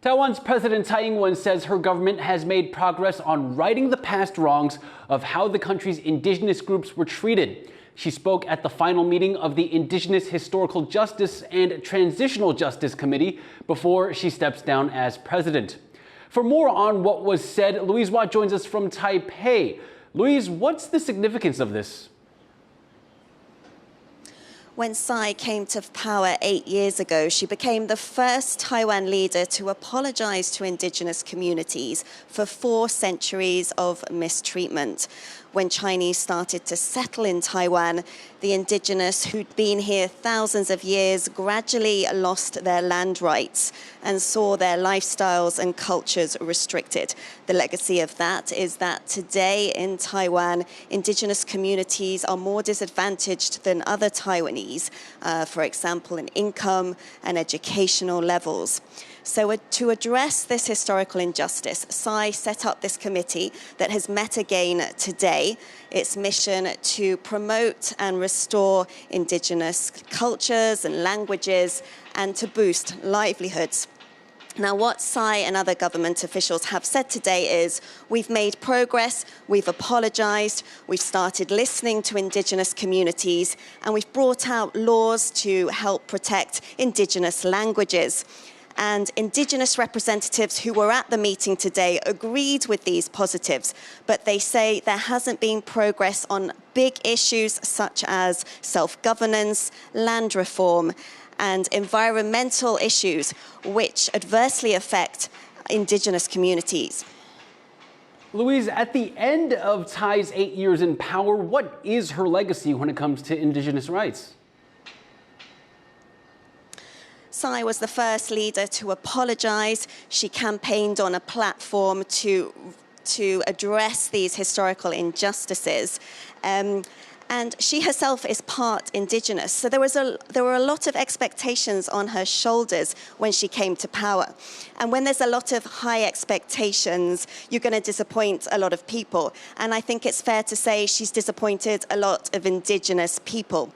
Taiwan's President Tsai Ing-wen says her government has made progress on righting the past wrongs of how the country's indigenous groups were treated. She spoke at the final meeting of the Indigenous Historical Justice and Transitional Justice Committee before she steps down as president. For more on what was said, Louise joins us from Taipei. Louise, what's the significance of this? When Tsai came to power 8 years ago, she became the first Taiwan leader to apologize to indigenous communities for 4 centuries of mistreatment. When Chinese started to settle in Taiwan, the indigenous who'd been here thousands of years gradually lost their land rights and saw their lifestyles and cultures restricted. The legacy of that is that today in Taiwan, indigenous communities are more disadvantaged than other Taiwanese, for example, in income and educational levels. So to address this historical injustice, Tsai set up this committee that has met again today. Its mission to promote and restore indigenous cultures and languages and to boost livelihoods. Now, what Tsai and other government officials have said today is, we've made progress, we've apologized, we've started listening to indigenous communities, and we've brought out laws to help protect indigenous languages. And indigenous representatives who were at the meeting today agreed with these positives, but they say there hasn't been progress on big issues such as self-governance, land reform, and environmental issues, which adversely affect indigenous communities. Louise, at the end of Tsai's 8 years in power, what is her legacy when it comes to indigenous rights? Tsai was the first leader to apologize. She campaigned on a platform to address these historical injustices. And she herself is part indigenous. So there were a lot of expectations on her shoulders when she came to power. And when there's a lot of high expectations, you're going to disappoint a lot of people. And I think it's fair to say she's disappointed a lot of indigenous people.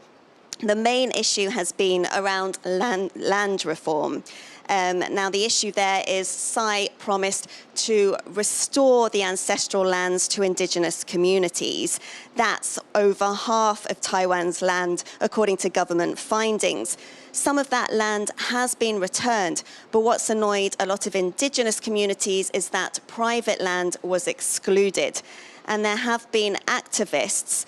The main issue has been around land reform. Now, the issue there is Tsai promised to restore the ancestral lands to indigenous communities. That's over half of Taiwan's land, according to government findings. Some of that land has been returned, but what's annoyed a lot of indigenous communities is that private land was excluded. And there have been activists,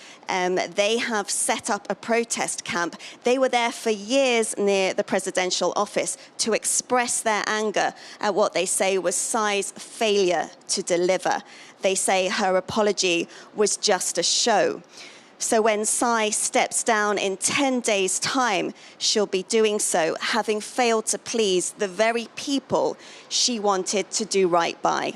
they have set up a protest camp. They were there for years near the presidential office to express their anger at what they say was Tsai's failure to deliver. They say her apology was just a show. So when Tsai steps down in 10 days' time, she'll be doing so, having failed to please the very people she wanted to do right by.